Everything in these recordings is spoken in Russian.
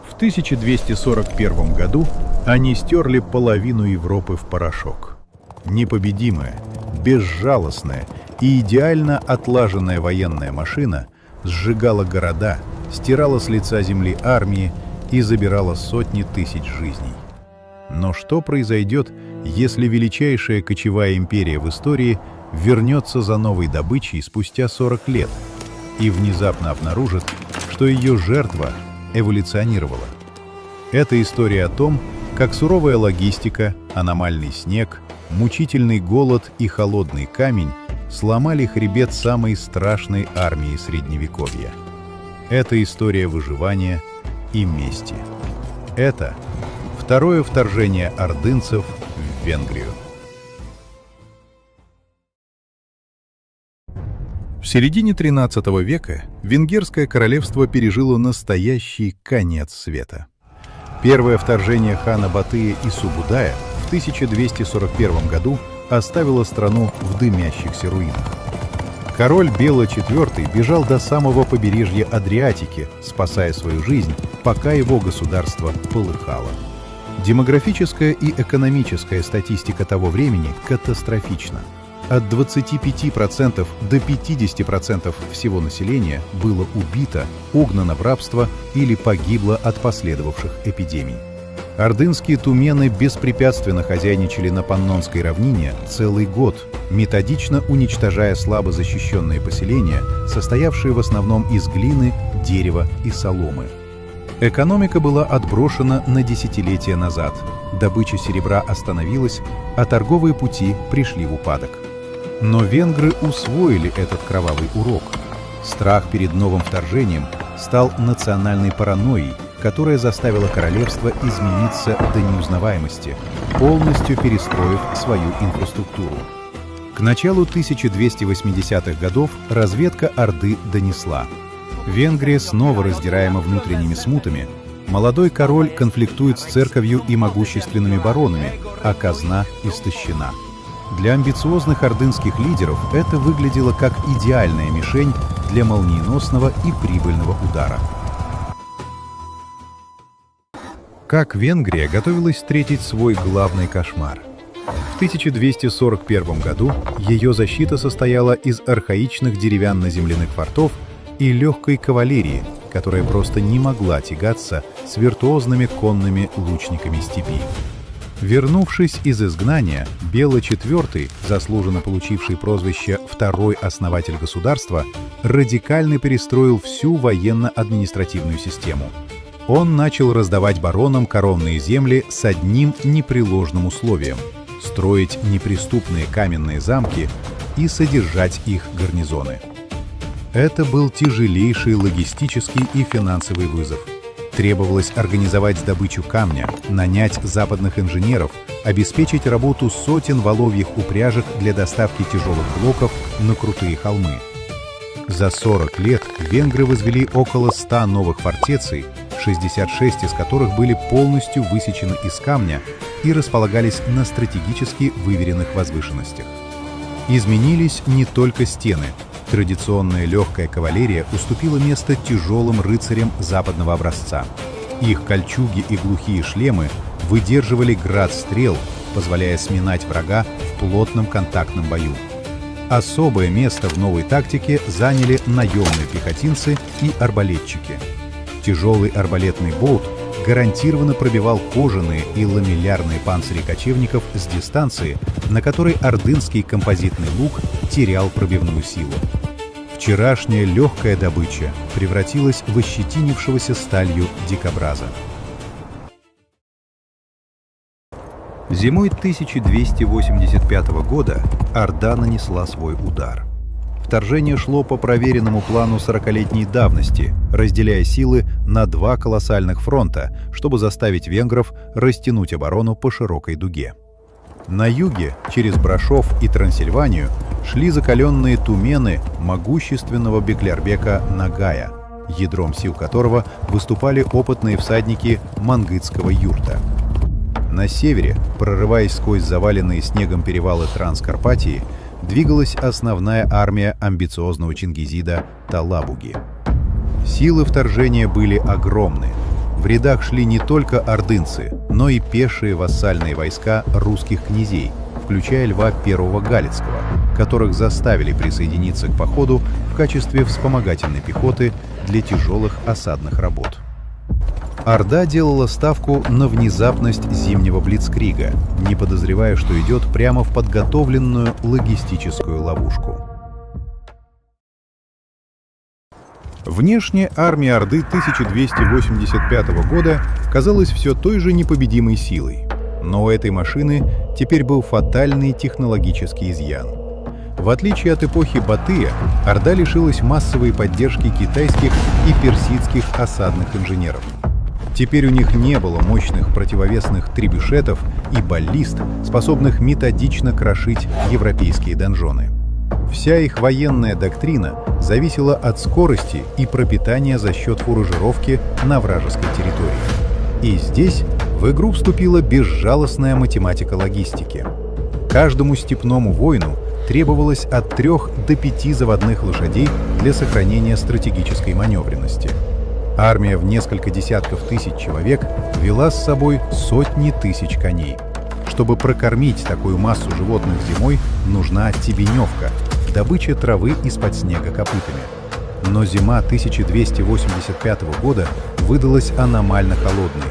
В 1241 году они стерли половину Европы в порошок. Непобедимая, безжалостная и идеально отлаженная военная машина сжигала города, стирала с лица земли армии и забирала сотни тысяч жизней. Но что произойдет, если величайшая кочевая империя в истории вернется за новой добычей спустя 40 лет и внезапно обнаружит, что ее жертва эволюционировала? Это история о том, как суровая логистика, аномальный снег, мучительный голод и холодный камень сломали хребет самой страшной армии Средневековья. Это история выживания и мести. Это второе вторжение ордынцев в Венгрию. В середине XIII века Венгерское королевство пережило настоящий конец света. Первое вторжение хана Батыя и Субудая в 1241 году оставило страну в дымящихся руинах. Король Бела IV бежал до самого побережья Адриатики, спасая свою жизнь, пока его государство полыхало. Демографическая и экономическая статистика того времени катастрофична. От 25% до 50% всего населения было убито, угнано в рабство или погибло от последовавших эпидемий. Ордынские тумены беспрепятственно хозяйничали на Паннонской равнине целый год, методично уничтожая слабо защищенные поселения, состоявшие в основном из глины, дерева и соломы. Экономика была отброшена на десятилетия назад, добыча серебра остановилась, а торговые пути пришли в упадок. Но венгры усвоили этот кровавый урок. Страх перед новым вторжением стал национальной паранойей, которая заставила королевство измениться до неузнаваемости, полностью перестроив свою инфраструктуру. К началу 1280-х годов разведка Орды донесла: Венгрия снова раздираема внутренними смутами, молодой король конфликтует с церковью и могущественными баронами, а казна истощена. Для амбициозных ордынских лидеров это выглядело как идеальная мишень для молниеносного и прибыльного удара. Как Венгрия готовилась встретить свой главный кошмар? В 1241 году ее защита состояла из архаичных деревянно-земляных фортов и легкой кавалерии, которая просто не могла тягаться с виртуозными конными лучниками степи. Вернувшись из изгнания, Бела IV, заслуженно получивший прозвище «Второй основатель государства», радикально перестроил всю военно-административную систему. Он начал раздавать баронам коронные земли с одним непреложным условием — строить неприступные каменные замки и содержать их гарнизоны. Это был тяжелейший логистический и финансовый вызов. Требовалось организовать добычу камня, нанять западных инженеров, обеспечить работу сотен воловьих упряжек для доставки тяжелых блоков на крутые холмы. За 40 лет венгры возвели около 100 новых фортеций, 66 из которых были полностью высечены из камня и располагались на стратегически выверенных возвышенностях. Изменились не только стены. Традиционная легкая кавалерия уступила место тяжелым рыцарям западного образца. Их кольчуги и глухие шлемы выдерживали град стрел, позволяя сминать врага в плотном контактном бою. Особое место в новой тактике заняли наемные пехотинцы и арбалетчики. Тяжелый арбалетный болт гарантированно пробивал кожаные и ламеллярные панцири кочевников с дистанции, на которой ордынский композитный лук терял пробивную силу. Вчерашняя легкая добыча превратилась в ощетинившегося сталью дикобраза. Зимой 1285 года Орда нанесла свой удар. Вторжение шло по проверенному плану 40-летней давности, разделяя силы на два колоссальных фронта, чтобы заставить венгров растянуть оборону по широкой дуге. На юге, через Брашов и Трансильванию, шли закаленные тумены могущественного Беклярбека Нагая, ядром сил которого выступали опытные всадники мангытского юрта. На севере, прорываясь сквозь заваленные снегом перевалы Транскарпатии, двигалась основная армия амбициозного чингизида Талабуги. Силы вторжения были огромны. В рядах шли не только ордынцы, но и пешие вассальные войска русских князей, включая Льва I Галицкого, которых заставили присоединиться к походу в качестве вспомогательной пехоты для тяжелых осадных работ. Орда делала ставку на внезапность зимнего блицкрига, не подозревая, что идет прямо в подготовленную логистическую ловушку. Внешне армия Орды 1285 года казалась все той же непобедимой силой. Но у этой машины теперь был фатальный технологический изъян. В отличие от эпохи Батыя, Орда лишилась массовой поддержки китайских и персидских осадных инженеров. Теперь у них не было мощных противовесных требюшетов и баллист, способных методично крошить европейские донжоны. Вся их военная доктрина зависела от скорости и пропитания за счет фуражировки на вражеской территории. И здесь в игру вступила безжалостная математика логистики. Каждому степному воину требовалось от 3 до 5 заводных лошадей для сохранения стратегической маневренности. Армия в несколько десятков тысяч человек вела с собой сотни тысяч коней. Чтобы прокормить такую массу животных зимой, нужна оттебеневка, добыча травы из-под снега копытами. Но зима 1285 года выдалась аномально холодной.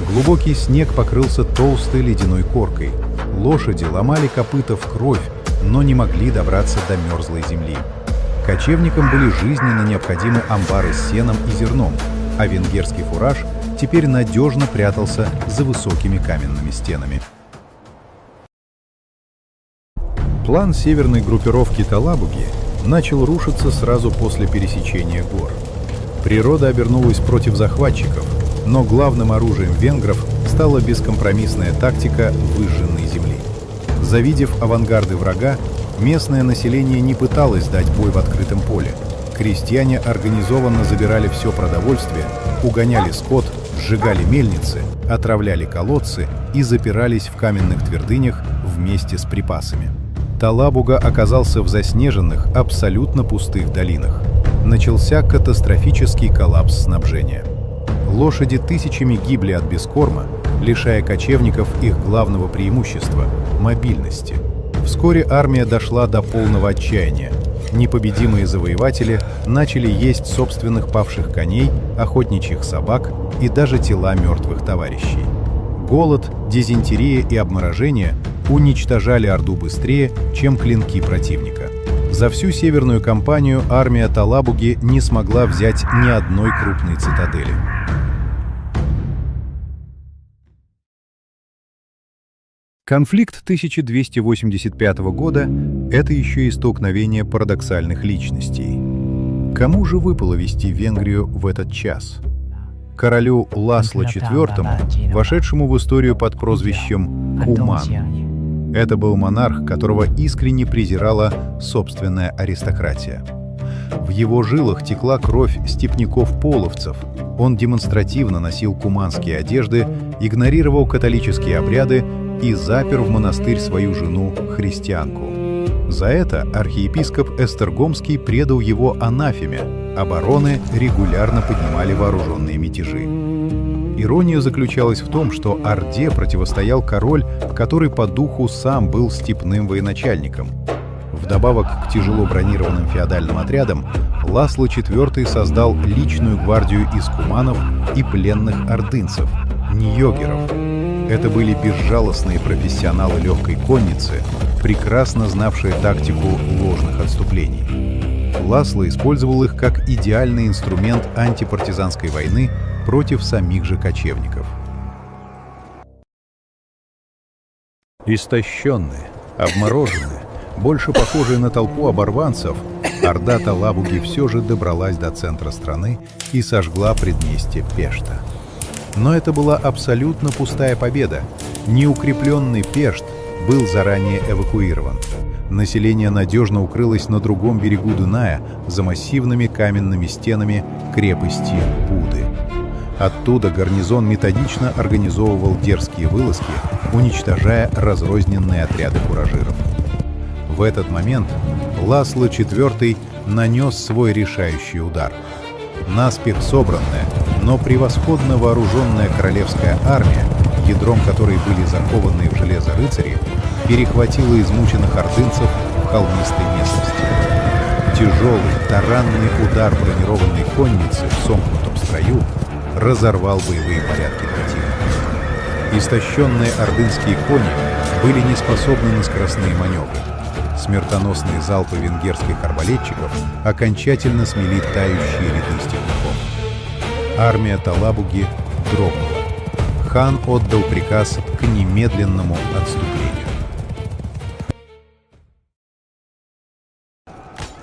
Глубокий снег покрылся толстой ледяной коркой. Лошади ломали копыта в кровь, но не могли добраться до мерзлой земли. Кочевникам были жизненно необходимы амбары с сеном и зерном, а венгерский фураж теперь надежно прятался за высокими каменными стенами. План северной группировки Талабуги начал рушиться сразу после пересечения гор. Природа обернулась против захватчиков, но главным оружием венгров стала бескомпромиссная тактика выжженной земли. Завидев авангарды врага, местное население не пыталось дать бой в открытом поле. Крестьяне организованно забирали все продовольствие, угоняли скот, сжигали мельницы, отравляли колодцы и запирались в каменных твердынях вместе с припасами. Талабуга оказался в заснеженных, абсолютно пустых долинах. Начался катастрофический коллапс снабжения. Лошади тысячами гибли от бескорма, лишая кочевников их главного преимущества – мобильности. Вскоре армия дошла до полного отчаяния. Непобедимые завоеватели начали есть собственных павших коней, охотничьих собак и даже тела мертвых товарищей. Голод, дизентерия и обморожение уничтожали Орду быстрее, чем клинки противника. За всю северную кампанию армия Талабуги не смогла взять ни одной крупной цитадели. Конфликт 1285 года — это еще и столкновение парадоксальных личностей. Кому же выпало вести Венгрию в этот час? Королю Ласло IV, вошедшему в историю под прозвищем Куман. Это был монарх, которого искренне презирала собственная аристократия. В его жилах текла кровь степняков-половцев. Он демонстративно носил куманские одежды, игнорировал католические обряды и запер в монастырь свою жену, христианку. За это архиепископ Эстергомский предал его анафеме, а бароны регулярно поднимали вооруженные мятежи. Ирония заключалась в том, что Орде противостоял король, который по духу сам был степным военачальником. Вдобавок к тяжело бронированным феодальным отрядам, Ласло IV создал личную гвардию из куманов и пленных ордынцев – ньогеров. Это были безжалостные профессионалы легкой конницы, прекрасно знавшие тактику ложных отступлений. Ласло использовал их как идеальный инструмент антипартизанской войны против самих же кочевников. Истощенные, обмороженные, больше похожие на толпу оборванцев, орда Талабуги все же добралась до центра страны и сожгла предместье Пешта. Но это была абсолютно пустая победа. Неукрепленный Пешт был заранее эвакуирован. Население надежно укрылось на другом берегу Дуная за массивными каменными стенами крепости Буды. Оттуда гарнизон методично организовывал дерзкие вылазки, уничтожая разрозненные отряды фуражиров. В этот момент Ласло IV нанес свой решающий удар. Наспех собранная, Но превосходно вооруженная королевская армия, ядром которой были закованные в железо рыцари, перехватила измученных ордынцев в холмистой местности. Тяжелый таранный удар бронированной конницы в сомкнутом строю разорвал боевые порядки противника. Истощенные ордынские кони были не способны на скоростные маневры. Смертоносные залпы венгерских арбалетчиков окончательно смели тающие ряды степняков. Армия Талабуги дрогнула. Хан отдал приказ к немедленному отступлению.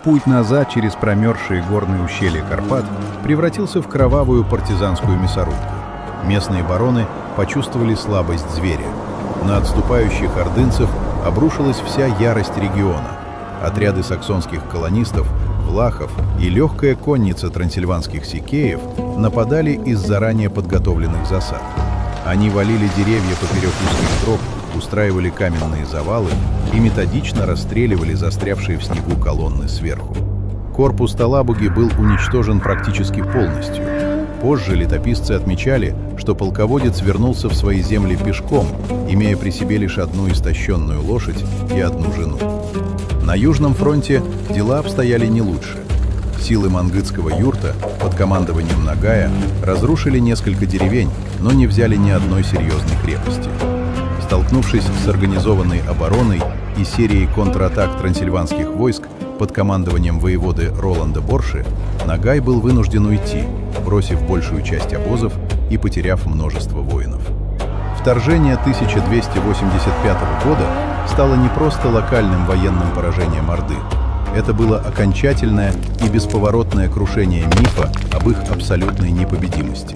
Путь назад через промерзшие горные ущелья Карпат превратился в кровавую партизанскую мясорубку. Местные бароны почувствовали слабость зверя. На отступающих ордынцев обрушилась вся ярость региона. Отряды саксонских колонистов, влахов и легкая конница трансильванских сикеев нападали из заранее подготовленных засад. Они валили деревья поперек узких троп, устраивали каменные завалы и методично расстреливали застрявшие в снегу колонны сверху. Корпус Талабуги был уничтожен практически полностью. Позже летописцы отмечали, что полководец вернулся в свои земли пешком, имея при себе лишь одну истощенную лошадь и одну жену. На Южном фронте дела обстояли не лучше. Силы мангытского юрта под командованием Нагая разрушили несколько деревень, но не взяли ни одной серьезной крепости. Столкнувшись с организованной обороной и серией контратак трансильванских войск под командованием воеводы Роланда Борши, Нагай был вынужден уйти, бросив большую часть обозов и потеряв множество воинов. Вторжение 1285 года стало не просто локальным военным поражением Орды. Это было окончательное и бесповоротное крушение мифа об их абсолютной непобедимости.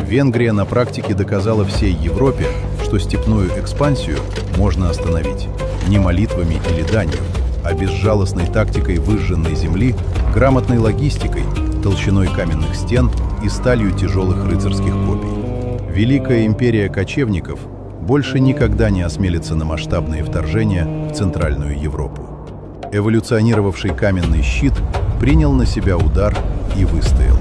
Венгрия на практике доказала всей Европе, что степную экспансию можно остановить не молитвами или данью, а безжалостной тактикой выжженной земли, грамотной логистикой, толщиной каменных стен и сталью тяжелых рыцарских копий. Великая империя кочевников больше никогда не осмелится на масштабные вторжения в Центральную Европу. Эволюционировавший каменный щит принял на себя удар и выстоял.